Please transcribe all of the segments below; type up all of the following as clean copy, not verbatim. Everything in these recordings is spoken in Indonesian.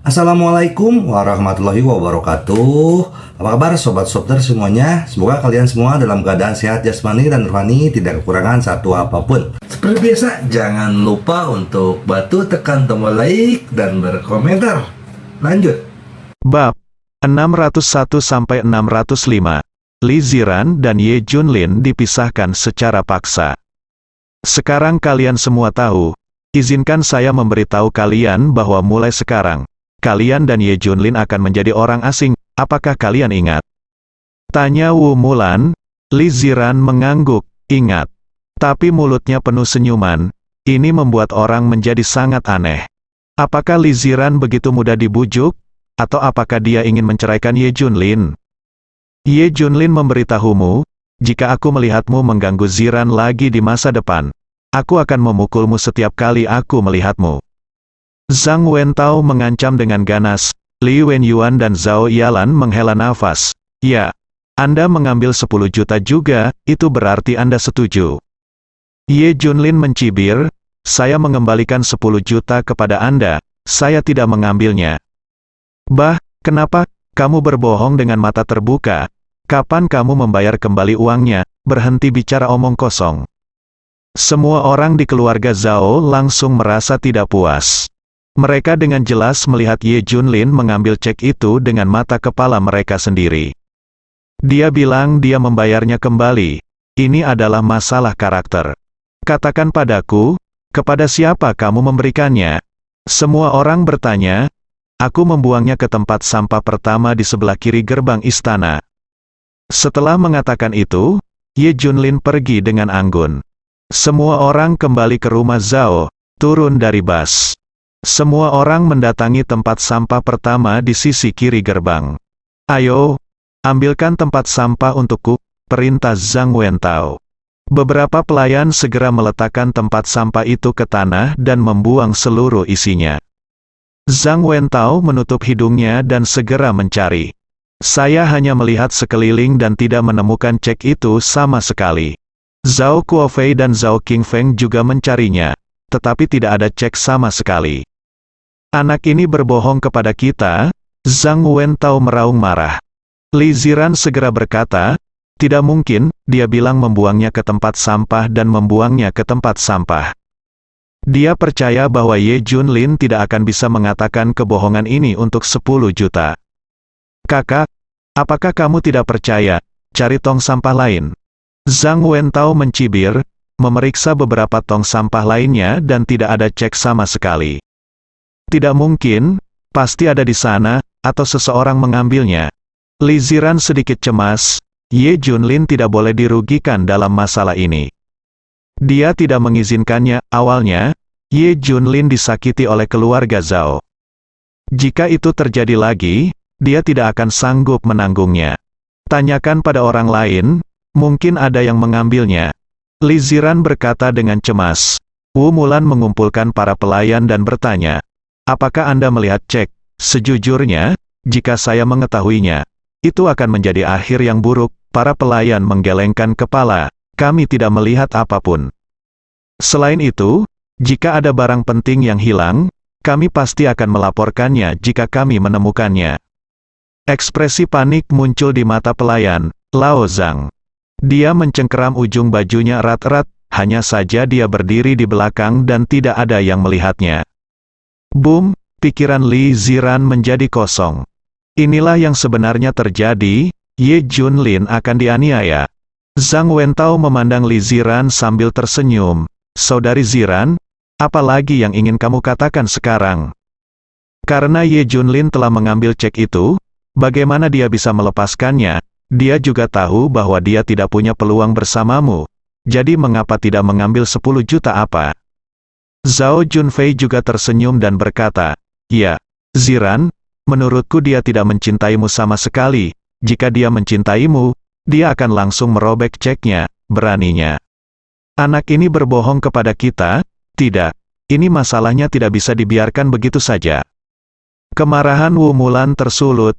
Assalamualaikum warahmatullahi wabarakatuh. Apa kabar sobat Softer semuanya? Semoga kalian semua dalam keadaan sehat jasmani dan rohani, tidak kekurangan satu apapun. Seperti biasa, jangan lupa untuk bantu tekan tombol like dan berkomentar. Lanjut. Bab 601-605. Lee Ziran dan Ye Junlin dipisahkan secara paksa. Sekarang kalian semua tahu. Izinkan saya memberitahu kalian bahwa mulai sekarang, kalian dan Ye Junlin akan menjadi orang asing. Apakah kalian ingat? Tanya Wu Mulan. Lee Ziran mengangguk, ingat. Tapi mulutnya penuh senyuman. Ini membuat orang menjadi sangat aneh. Apakah Lee Ziran begitu mudah dibujuk? Atau apakah dia ingin menceraikan Ye Junlin? Ye Junlin memberitahumu, jika aku melihatmu mengganggu Ziran lagi di masa depan, aku akan memukulmu setiap kali aku melihatmu. Zhang Wentao mengancam dengan ganas. Li Wenyuan dan Zhao Yalan menghela nafas. Ya, Anda mengambil 10 juta juga, itu berarti Anda setuju. Ye Junlin mencibir, saya mengembalikan 10 juta kepada Anda, saya tidak mengambilnya. Bah, kenapa kamu berbohong dengan mata terbuka? Kapan kamu membayar kembali uangnya? Berhenti bicara omong kosong. Semua orang di keluarga Zhao langsung merasa tidak puas. Mereka dengan jelas melihat Ye Junlin mengambil cek itu dengan mata kepala mereka sendiri. Dia bilang dia membayarnya kembali. Ini adalah masalah karakter. Katakan padaku, kepada siapa kamu memberikannya? Semua orang bertanya. Aku membuangnya ke tempat sampah pertama di sebelah kiri gerbang istana. Setelah mengatakan itu, Ye Junlin pergi dengan anggun. Semua orang kembali ke rumah Zhao, turun dari bus. Semua orang mendatangi tempat sampah pertama di sisi kiri gerbang. Ayo, ambilkan tempat sampah untukku, perintah Zhang Wentao. Beberapa pelayan segera meletakkan tempat sampah itu ke tanah dan membuang seluruh isinya. Zhang Wentao menutup hidungnya dan segera mencari. Saya hanya melihat sekeliling dan tidak menemukan cek itu sama sekali. Zhao Kuofei dan Zhao Qingfeng juga mencarinya, tetapi tidak ada cek sama sekali. Anak ini berbohong kepada kita. Zhang Wentao meraung marah. Lee Ziran segera berkata, tidak mungkin, dia bilang membuangnya ke tempat sampah dan membuangnya ke tempat sampah. Dia percaya bahwa Ye Junlin tidak akan bisa mengatakan kebohongan ini untuk 10 juta. Kakak, apakah kamu tidak percaya? Cari tong sampah lain. Zhang Wentao mencibir, memeriksa beberapa tong sampah lainnya dan tidak ada cek sama sekali. Tidak mungkin, pasti ada di sana, atau seseorang mengambilnya. Lee Ziran sedikit cemas, Ye Junlin tidak boleh dirugikan dalam masalah ini. Dia tidak mengizinkannya. Awalnya, Ye Junlin disakiti oleh keluarga Zhao. Jika itu terjadi lagi, dia tidak akan sanggup menanggungnya. Tanyakan pada orang lain, mungkin ada yang mengambilnya. Lee Ziran berkata dengan cemas. Wu Mulan mengumpulkan para pelayan dan bertanya, apakah Anda melihat cek? Sejujurnya, jika saya mengetahuinya, itu akan menjadi akhir yang buruk. Para pelayan menggelengkan kepala. Kami tidak melihat apapun. Selain itu, jika ada barang penting yang hilang, kami pasti akan melaporkannya jika kami menemukannya. Ekspresi panik muncul di mata pelayan, Lao Zhang. Dia mencengkeram ujung bajunya erat-erat, hanya saja dia berdiri di belakang dan tidak ada yang melihatnya. Boom, pikiran Lee Ziran menjadi kosong. Inilah yang sebenarnya terjadi, Ye Junlin akan dianiaya. Zhang Wentao memandang Lee Ziran sambil tersenyum. Saudari Ziran, apa lagi yang ingin kamu katakan sekarang? Karena Ye Junlin telah mengambil cek itu, bagaimana dia bisa melepaskannya? Dia juga tahu bahwa dia tidak punya peluang bersamamu. Jadi mengapa tidak mengambil 10 juta apa? Zhao Junfei juga tersenyum dan berkata, ya, Ziran, menurutku dia tidak mencintaimu sama sekali. Jika dia mencintaimu, dia akan langsung merobek ceknya, beraninya. Anak ini berbohong kepada kita? Tidak. Ini masalahnya tidak bisa dibiarkan begitu saja. Kemarahan Wu Mulan tersulut.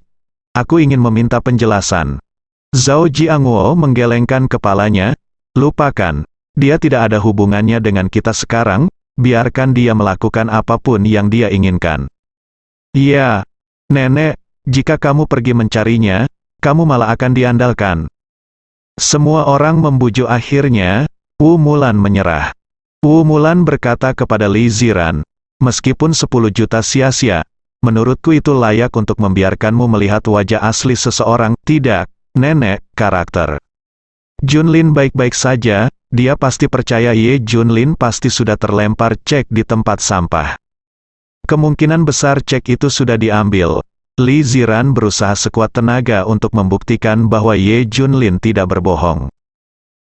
Aku ingin meminta penjelasan. Zhao Jiangwo menggelengkan kepalanya. Lupakan. Dia tidak ada hubungannya dengan kita sekarang, biarkan dia melakukan apapun yang dia inginkan. Iya, nenek, jika kamu pergi mencarinya, kamu malah akan diandalkan. Semua orang membujuk akhirnya, Wu Mulan menyerah. Wu Mulan berkata kepada Li Ziran, meskipun 10 juta sia-sia, menurutku itu layak untuk membiarkanmu melihat wajah asli seseorang. Tidak, nenek, karakter. Junlin baik-baik saja, dia pasti percaya Ye Junlin pasti sudah terlempar cek di tempat sampah. Kemungkinan besar cek itu sudah diambil. Li Ziran berusaha sekuat tenaga untuk membuktikan bahwa Ye Junlin tidak berbohong.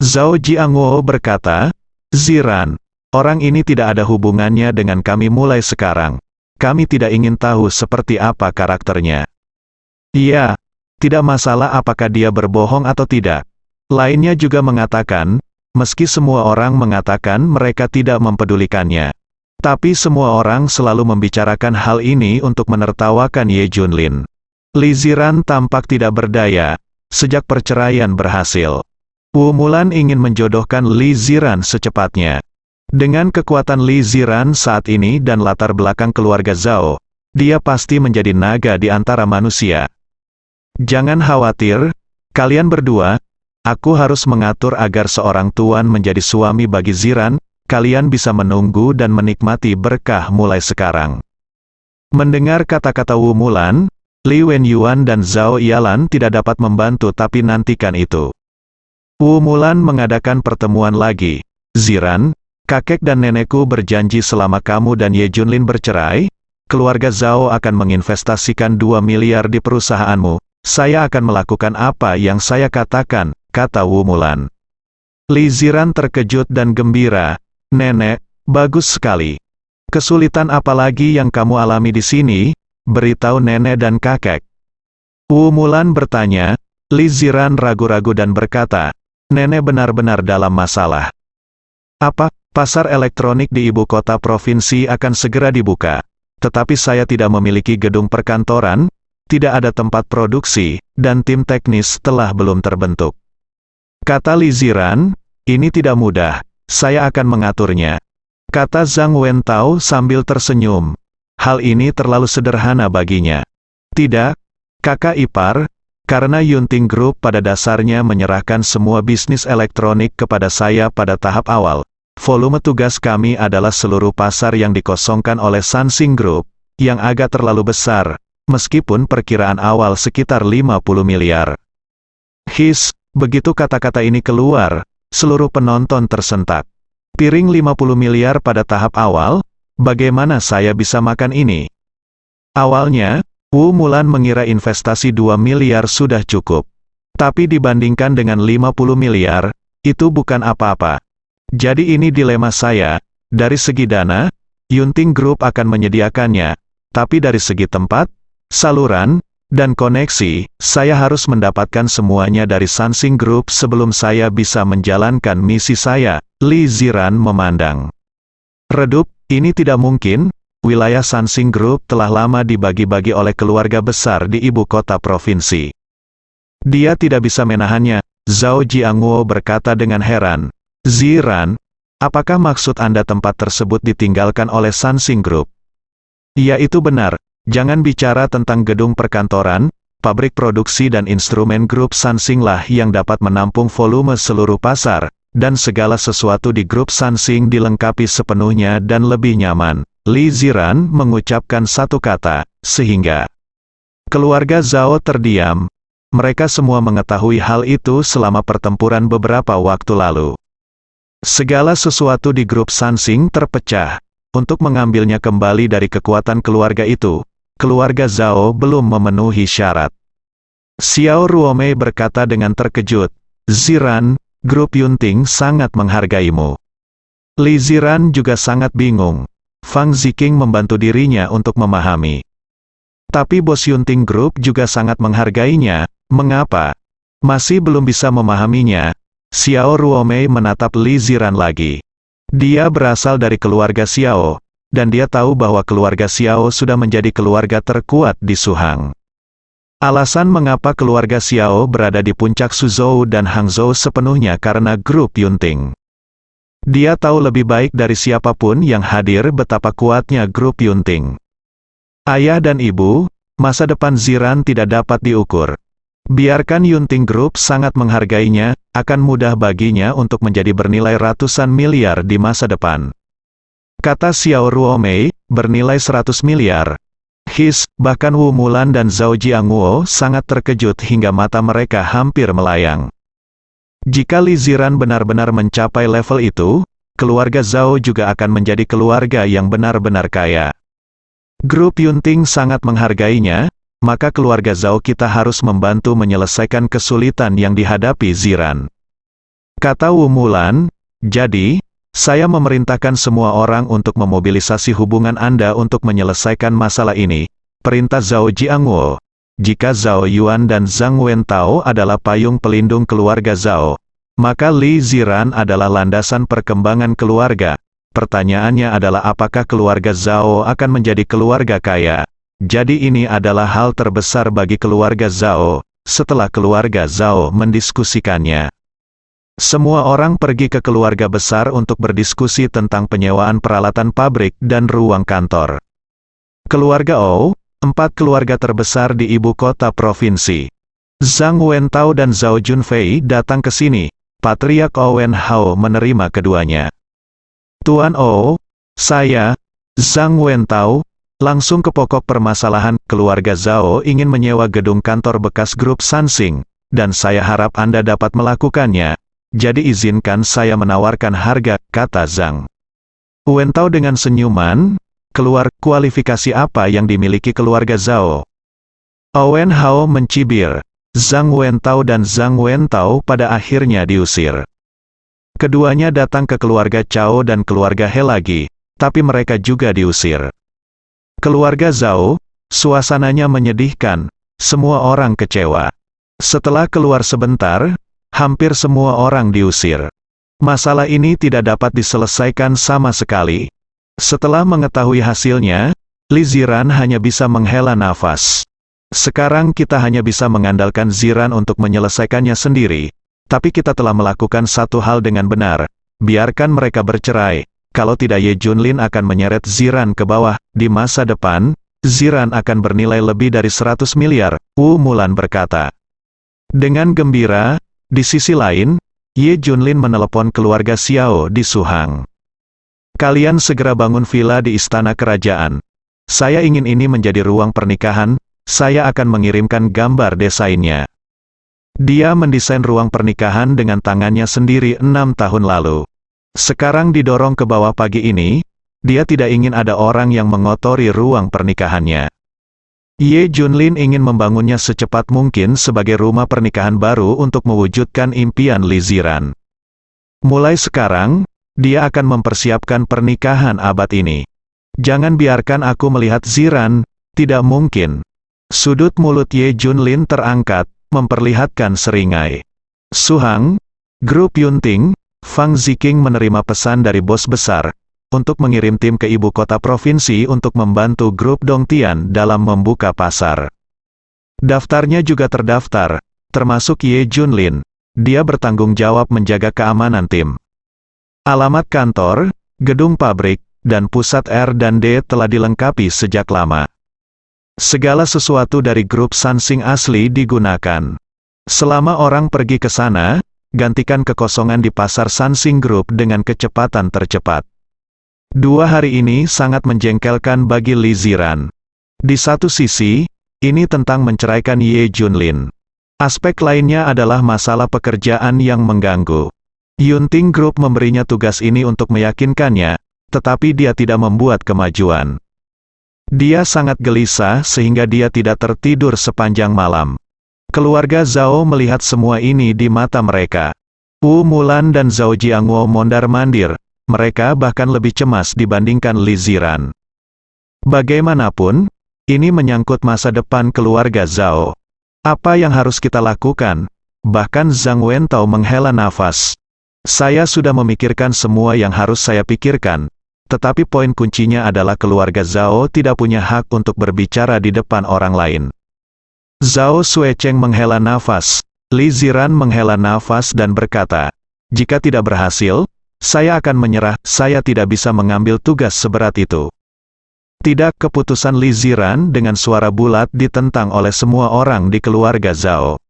Zhao Jiangwo berkata, Ziran, orang ini tidak ada hubungannya dengan kami mulai sekarang. Kami tidak ingin tahu seperti apa karakternya. Iya, tidak masalah apakah dia berbohong atau tidak. Lainnya juga mengatakan, meski semua orang mengatakan mereka tidak mempedulikannya. Tapi semua orang selalu membicarakan hal ini untuk menertawakan Ye Junlin. Li Ziran tampak tidak berdaya, sejak perceraian berhasil. Wu Mulan ingin menjodohkan Li Ziran secepatnya. Dengan kekuatan Li Ziran saat ini dan latar belakang keluarga Zhao, dia pasti menjadi naga di antara manusia. Jangan khawatir, kalian berdua, aku harus mengatur agar seorang tuan menjadi suami bagi Ziran. Kalian bisa menunggu dan menikmati berkah mulai sekarang. Mendengar kata-kata Wu Mulan, Li Wenyuan dan Zhao Yalan tidak dapat membantu tapi nantikan itu. Wu Mulan mengadakan pertemuan lagi. Ziran, kakek dan nenekku berjanji selama kamu dan Ye Junlin bercerai, keluarga Zhao akan menginvestasikan 2 miliar di perusahaanmu. Saya akan melakukan apa yang saya katakan, kata Wu Mulan. Li Ziran terkejut dan gembira. Nenek, bagus sekali. Kesulitan apa lagi yang kamu alami di sini? Beritahu nenek dan kakek. Wu Mulan bertanya. Li Ziran ragu-ragu dan berkata, nenek benar-benar dalam masalah. Apa? Pasar elektronik di ibu kota provinsi akan segera dibuka. Tetapi saya tidak memiliki gedung perkantoran, tidak ada tempat produksi, dan tim teknis telah belum terbentuk. Kata Li Ziran, ini tidak mudah. Saya akan mengaturnya. Kata Zhang Wentao sambil tersenyum. Hal ini terlalu sederhana baginya. Tidak, kakak ipar, karena Yunting Group pada dasarnya menyerahkan semua bisnis elektronik kepada saya pada tahap awal. Volume tugas kami adalah seluruh pasar yang dikosongkan oleh Sansing Group, yang agak terlalu besar, meskipun perkiraan awal sekitar 50 miliar. Begitu kata-kata ini keluar, seluruh penonton tersentak. Piring 50 miliar pada tahap awal, bagaimana saya bisa makan ini? Awalnya, Wu Mulan mengira investasi 2 miliar sudah cukup. Tapi dibandingkan dengan 50 miliar, itu bukan apa-apa. Jadi ini dilema saya, dari segi dana, Yunting Group akan menyediakannya, tapi dari segi tempat, saluran, dan koneksi, saya harus mendapatkan semuanya dari Sansing Group sebelum saya bisa menjalankan misi saya. Li Ziran memandang. Redup, ini tidak mungkin, wilayah Sansing Group telah lama dibagi-bagi oleh keluarga besar di ibu kota provinsi. Dia tidak bisa menahannya, Zhao Jiangwo berkata dengan heran. Ziran, apakah maksud Anda tempat tersebut ditinggalkan oleh Sansing Group? Ya itu benar. Jangan bicara tentang gedung perkantoran, pabrik produksi dan instrumen grup Sansing lah yang dapat menampung volume seluruh pasar, dan segala sesuatu di grup Sansing dilengkapi sepenuhnya dan lebih nyaman. Li Ziran mengucapkan satu kata, sehingga keluarga Zhao terdiam. Mereka semua mengetahui hal itu selama pertempuran beberapa waktu lalu. Segala sesuatu di grup Sansing terpecah. Untuk mengambilnya kembali dari kekuatan keluarga itu, keluarga Zhao belum memenuhi syarat. Xiao Ruomei berkata dengan terkejut, Ziran, grup Yunting sangat menghargaimu. Li Ziran juga sangat bingung. Fang Ziqing membantu dirinya untuk memahami. Tapi bos Yunting Group juga sangat menghargainya, mengapa? Masih belum bisa memahaminya. Xiao Ruomei menatap Li Ziran lagi. Dia berasal dari keluarga Xiao, dan dia tahu bahwa keluarga Xiao sudah menjadi keluarga terkuat di Suhang. Alasan mengapa keluarga Xiao berada di puncak Suzhou dan Hangzhou sepenuhnya karena grup Yunting. Dia tahu lebih baik dari siapapun yang hadir betapa kuatnya grup Yunting. Ayah dan ibu, masa depan Ziran tidak dapat diukur. Biarkan Yunting Group sangat menghargainya, akan mudah baginya untuk menjadi bernilai ratusan miliar di masa depan. Kata Xiao Ruomei, bernilai 100 miliar. Bahkan Wu Mulan dan Zhao Jiangwo sangat terkejut hingga mata mereka hampir melayang. Jika Li Ziran benar-benar mencapai level itu, keluarga Zhao juga akan menjadi keluarga yang benar-benar kaya. Grup Yunting sangat menghargainya, maka keluarga Zhao kita harus membantu menyelesaikan kesulitan yang dihadapi Ziran. Kata Wu Mulan, jadi, saya memerintahkan semua orang untuk memobilisasi hubungan Anda untuk menyelesaikan masalah ini. Perintah Zhao Jiangwo. Jika Zhao Yuan dan Zhang Wentao adalah payung pelindung keluarga Zhao, maka Li Ziran adalah landasan perkembangan keluarga. Pertanyaannya adalah apakah keluarga Zhao akan menjadi keluarga kaya? Jadi ini adalah hal terbesar bagi keluarga Zhao, setelah keluarga Zhao mendiskusikannya. Semua orang pergi ke keluarga besar untuk berdiskusi tentang penyewaan peralatan pabrik dan ruang kantor. Keluarga O, 4 keluarga terbesar di ibu kota provinsi. Zhang Wentao dan Zhao Junfei datang ke sini. Patriark Owen Hao menerima keduanya. Tuan O, saya, Zhang Wentao, langsung ke pokok permasalahan. Keluarga Zhao ingin menyewa gedung kantor bekas grup Sansing, dan saya harap Anda dapat melakukannya. Jadi izinkan saya menawarkan harga, kata Zhang Wentao dengan senyuman. Keluar, kualifikasi apa yang dimiliki keluarga Zhao? Owen Hao mencibir. Zhang Wentao dan Zhang Wentao pada akhirnya diusir. Keduanya datang ke keluarga Chao dan keluarga He lagi, tapi mereka juga diusir. Keluarga Zhao, suasananya menyedihkan, semua orang kecewa. Setelah keluar sebentar, hampir semua orang diusir. Masalah ini tidak dapat diselesaikan sama sekali. Setelah mengetahui hasilnya, Li Ziran hanya bisa menghela nafas. Sekarang kita hanya bisa mengandalkan Ziran untuk menyelesaikannya sendiri. Tapi kita telah melakukan satu hal dengan benar. Biarkan mereka bercerai. Kalau tidak Ye Junlin akan menyeret Ziran ke bawah. Di masa depan, Ziran akan bernilai lebih dari 100 miliar, Wu Mulan berkata. Dengan gembira, di sisi lain, Ye Junlin menelepon keluarga Xiao di Suhang. Kalian segera bangun villa di istana kerajaan. Saya ingin ini menjadi ruang pernikahan, saya akan mengirimkan gambar desainnya. Dia mendesain ruang pernikahan dengan tangannya sendiri 6 tahun lalu. Sekarang didorong ke bawah pagi ini, dia tidak ingin ada orang yang mengotori ruang pernikahannya. Ye Junlin ingin membangunnya secepat mungkin sebagai rumah pernikahan baru untuk mewujudkan impian Li Ziran. Mulai sekarang, dia akan mempersiapkan pernikahan abad ini. Jangan biarkan aku melihat Ziran, tidak mungkin. Sudut mulut Ye Junlin terangkat, memperlihatkan seringai. Suhang, Grup Yunting, Fang Ziking menerima pesan dari bos besar, untuk mengirim tim ke ibu kota provinsi untuk membantu grup Dongtian dalam membuka pasar. Daftarnya juga terdaftar, termasuk Ye Junlin. Dia bertanggung jawab menjaga keamanan tim. Alamat kantor, gedung pabrik, dan pusat R&D telah dilengkapi sejak lama. Segala sesuatu dari grup Sansing asli digunakan. Selama orang pergi ke sana, gantikan kekosongan di pasar Sansing Group dengan kecepatan tercepat. 2 hari ini sangat menjengkelkan bagi Li Ziran. Di satu sisi, ini tentang menceraikan Ye Junlin. Aspek lainnya adalah masalah pekerjaan yang mengganggu. Yunting Group memberinya tugas ini untuk meyakinkannya, tetapi dia tidak membuat kemajuan. Dia sangat gelisah sehingga dia tidak tertidur sepanjang malam. Keluarga Zhao melihat semua ini di mata mereka. Wu Mulan dan Zhao Jiangwo mondar-mandir, mereka bahkan lebih cemas dibandingkan Li Ziran. Bagaimanapun, ini menyangkut masa depan keluarga Zhao. Apa yang harus kita lakukan? Bahkan Zhang Wentao menghela nafas. Saya sudah memikirkan semua yang harus saya pikirkan. Tetapi poin kuncinya adalah keluarga Zhao tidak punya hak untuk berbicara di depan orang lain. Zhao Suecheng menghela nafas, Li Ziran menghela nafas dan berkata, jika tidak berhasil, saya akan menyerah, saya tidak bisa mengambil tugas seberat itu. Tidak, keputusan Li Ziran dengan suara bulat ditentang oleh semua orang di keluarga Zhao.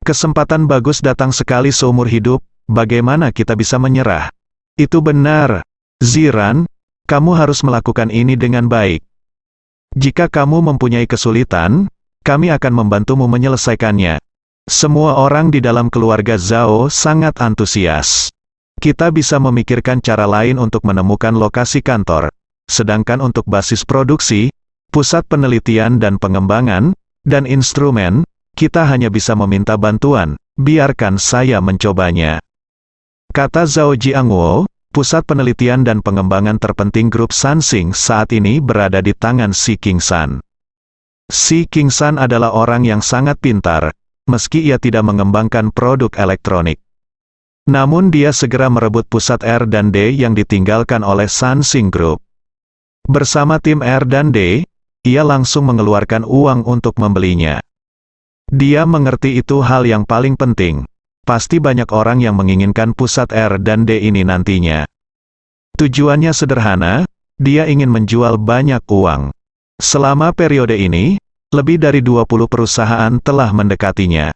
Kesempatan bagus datang sekali seumur hidup, bagaimana kita bisa menyerah? Itu benar. Ziran, kamu harus melakukan ini dengan baik. Jika kamu mempunyai kesulitan, kami akan membantumu menyelesaikannya. Semua orang di dalam keluarga Zhao sangat antusias. Kita bisa memikirkan cara lain untuk menemukan lokasi kantor. Sedangkan untuk basis produksi, pusat penelitian dan pengembangan, dan instrumen, kita hanya bisa meminta bantuan, biarkan saya mencobanya. Kata Zhao Jiangwo, pusat penelitian dan pengembangan terpenting grup Sansing saat ini berada di tangan Si Qingsan. Si Qingsan adalah orang yang sangat pintar, meski ia tidak mengembangkan produk elektronik. Namun dia segera merebut pusat R&D yang ditinggalkan oleh Sansing Group. Bersama tim R&D, ia langsung mengeluarkan uang untuk membelinya. Dia mengerti itu hal yang paling penting. Pasti banyak orang yang menginginkan pusat R&D ini nantinya. Tujuannya sederhana, dia ingin menjual banyak uang. Selama periode ini, lebih dari 20 perusahaan telah mendekatinya.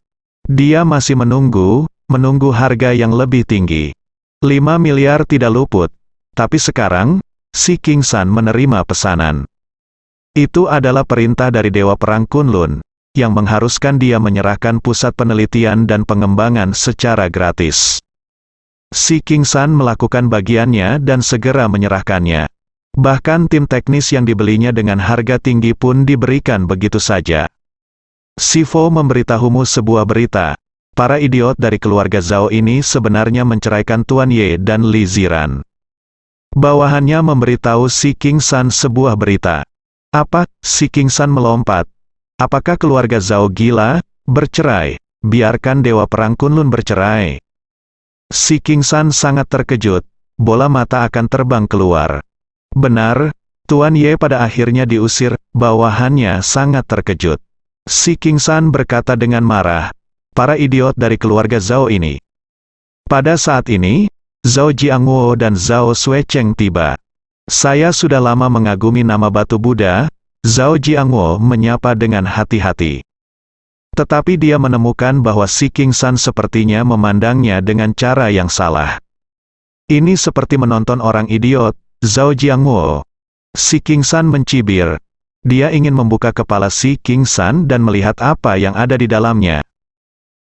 Dia masih menunggu harga yang lebih tinggi. 5 miliar tidak luput, tapi sekarang, Si Qingsan menerima pesanan. Itu adalah perintah dari Dewa Perang Kunlun, yang mengharuskan dia menyerahkan pusat penelitian dan pengembangan secara gratis. Si Qingsan melakukan bagiannya dan segera menyerahkannya. Bahkan tim teknis yang dibelinya dengan harga tinggi pun diberikan begitu saja. Si Fo memberitahumu sebuah berita. Para idiot dari keluarga Zhao ini sebenarnya menceraikan Tuan Ye dan Li Ziran. Bawahannya memberitahu Si Qingsan sebuah berita. Apa? Si Qingsan melompat. Apakah keluarga Zhao gila? Bercerai. Biarkan Dewa Perang Kunlun bercerai. Si Qingsan sangat terkejut. Bola mata akan terbang keluar. Benar, Tuan Ye pada akhirnya diusir. Bawahannya sangat terkejut. Si Qingsan berkata dengan marah. Para idiot dari keluarga Zhao ini. Pada saat ini, Zhao Jiangwo dan Zhao Suecheng tiba. Saya sudah lama mengagumi nama batu Buddha. Zhao Jiangwo menyapa dengan hati-hati. Tetapi dia menemukan bahwa Si Qingsan sepertinya memandangnya dengan cara yang salah. Ini seperti menonton orang idiot, Zhao Jiangwo. Si Qingsan mencibir. Dia ingin membuka kepala Si Qingsan dan melihat apa yang ada di dalamnya.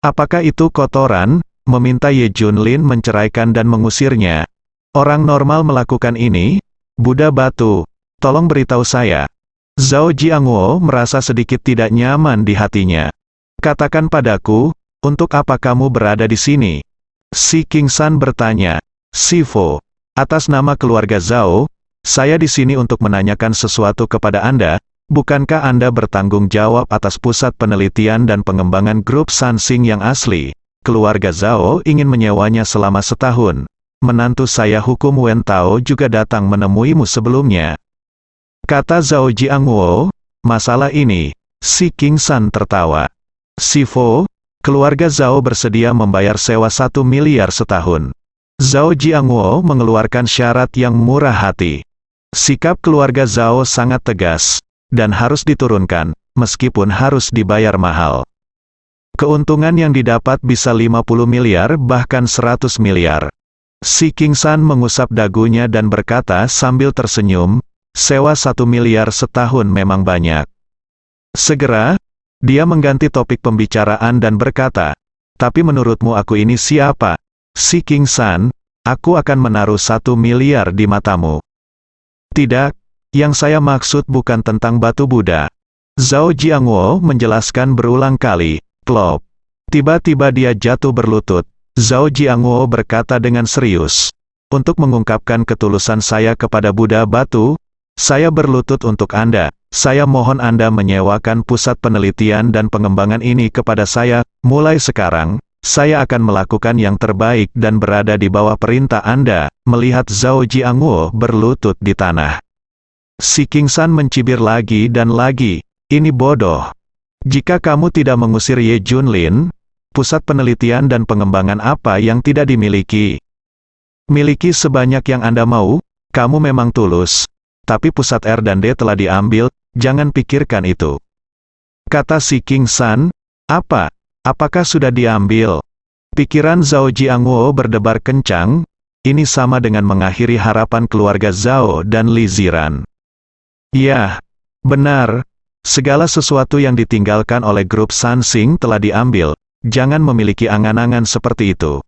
Apakah itu kotoran? Meminta Ye Junlin menceraikan dan mengusirnya. Orang normal melakukan ini? Buddha batu, tolong beritahu saya. Zhao Jiangwo merasa sedikit tidak nyaman di hatinya. Katakan padaku, untuk apa kamu berada di sini? Si Qingsan bertanya. Si Fo, atas nama keluarga Zhao, saya di sini untuk menanyakan sesuatu kepada Anda. Bukankah Anda bertanggung jawab atas pusat penelitian dan pengembangan grup Sansing yang asli? Keluarga Zhao ingin menyewanya selama setahun. Menantu saya Hukum Wen Tao juga datang menemuimu sebelumnya. Kata Zhao Jiangwo, masalah ini. Si Qingsan tertawa. Si Fo, keluarga Zhao bersedia membayar sewa 1 miliar setahun. Zhao Jiangwo mengeluarkan syarat yang murah hati. Sikap keluarga Zhao sangat tegas, dan harus diturunkan, meskipun harus dibayar mahal. Keuntungan yang didapat bisa 50 miliar bahkan 100 miliar. Si Qingsan mengusap dagunya dan berkata sambil tersenyum, sewa 1 miliar setahun memang banyak. Segera, dia mengganti topik pembicaraan dan berkata, tapi menurutmu aku ini siapa? Si Qingsan, aku akan menaruh 1 miliar di matamu. Tidak, yang saya maksud bukan tentang batu Buddha. Zhao Jiangwo menjelaskan berulang kali. Plop. Tiba-tiba dia jatuh berlutut. Zhao Jiangwo berkata dengan serius. Untuk mengungkapkan ketulusan saya kepada Buddha batu, saya berlutut untuk Anda. Saya mohon Anda menyewakan pusat penelitian dan pengembangan ini kepada saya. Mulai sekarang, saya akan melakukan yang terbaik dan berada di bawah perintah Anda. Melihat Zhao Jiangwo berlutut di tanah. Si Qingsan mencibir lagi dan lagi. Ini bodoh. Jika kamu tidak mengusir Ye Junlin, pusat penelitian dan pengembangan apa yang tidak dimiliki? Miliki sebanyak yang Anda mau, kamu memang tulus. tapi pusat R dan D telah diambil, jangan pikirkan itu. Kata si King San, apa? Apakah sudah diambil? Pikiran Zhao Jiangwo berdebar kencang, ini sama dengan mengakhiri harapan keluarga Zhao dan Li Ziran. Ya, benar, segala sesuatu yang ditinggalkan oleh grup Sansing telah diambil, jangan memiliki angan-angan seperti itu.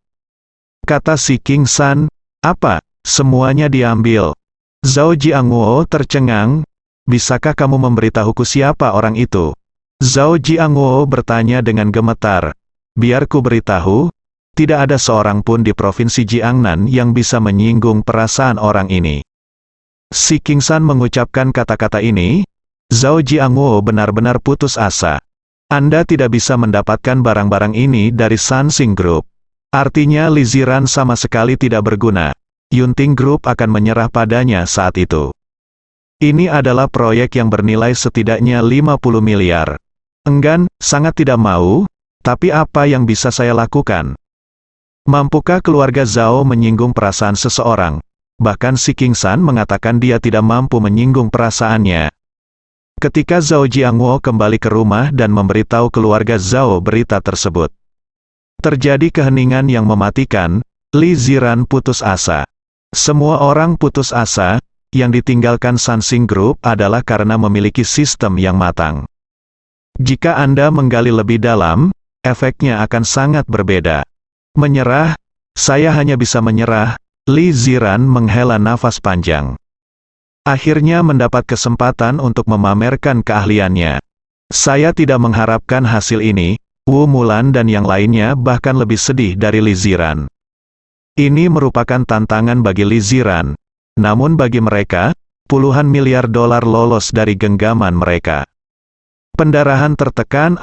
Kata si King San, apa? Semuanya diambil. Zhao Jiangwo tercengang, bisakah kamu memberitahuku siapa orang itu? Zhao Jiangwo bertanya dengan gemetar, biar ku beritahu, tidak ada seorang pun di provinsi Jiangnan yang bisa menyinggung perasaan orang ini. Si King San mengucapkan kata-kata ini, Zhao Jiangwo benar-benar putus asa. Anda tidak bisa mendapatkan barang-barang ini dari Sansing Group. Artinya Li Ziran sama sekali tidak berguna. Yunting Group akan menyerah padanya saat itu. Ini adalah proyek yang bernilai setidaknya 50 miliar. Enggan, sangat tidak mau, tapi apa yang bisa saya lakukan? Mampukah keluarga Zhao menyinggung perasaan seseorang? Bahkan si King San mengatakan dia tidak mampu menyinggung perasaannya. Ketika Zhao Jiangwo kembali ke rumah dan memberitahu keluarga Zhao berita tersebut, terjadi keheningan yang mematikan. Li Ziran putus asa. Semua orang putus asa, yang ditinggalkan Sansing Group adalah karena memiliki sistem yang matang. Jika Anda menggali lebih dalam, efeknya akan sangat berbeda. Menyerah, saya hanya bisa menyerah. Li Ziran menghela nafas panjang. Akhirnya mendapat kesempatan untuk memamerkan keahliannya. Saya tidak mengharapkan hasil ini. Wu Mulan dan yang lainnya bahkan lebih sedih dari Li Ziran. Ini merupakan tantangan bagi Li Ziran. Namun bagi mereka, puluhan miliar dolar lolos dari genggaman mereka. Pendarahan tertekan,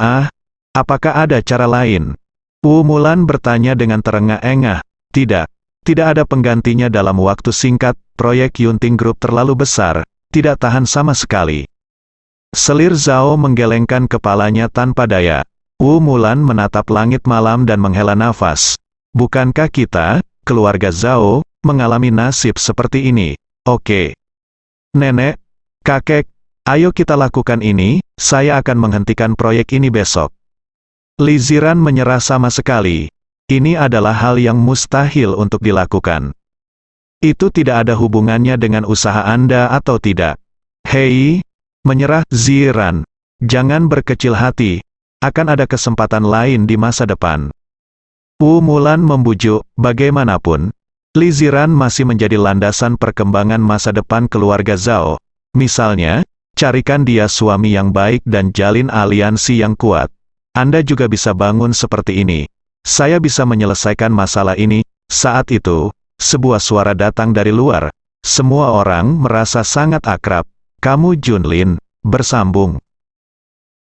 apakah ada cara lain? Wu Mulan bertanya dengan terengah-engah, tidak ada penggantinya dalam waktu singkat, proyek Yunting Group terlalu besar, tidak tahan sama sekali. Selir Zhao menggelengkan kepalanya tanpa daya. Wu Mulan menatap langit malam dan menghela nafas. Bukankah kita, keluarga Zhao, mengalami nasib seperti ini? Oke. Nenek, kakek, ayo kita lakukan ini, saya akan menghentikan proyek ini besok. Li Ziran menyerah sama sekali. Ini adalah hal yang mustahil untuk dilakukan. Itu tidak ada hubungannya dengan usaha Anda atau tidak. Hei, menyerah, Ziran. Jangan berkecil hati. Akan ada kesempatan lain di masa depan. Wu Mulan membujuk, bagaimanapun, Li Ziran masih menjadi landasan perkembangan masa depan keluarga Zhao. Misalnya, carikan dia suami yang baik dan jalin aliansi yang kuat. Anda juga bisa bangun seperti ini. Saya bisa menyelesaikan masalah ini. Saat itu, sebuah suara datang dari luar. Semua orang merasa sangat akrab. Kamu Junlin, bersambung.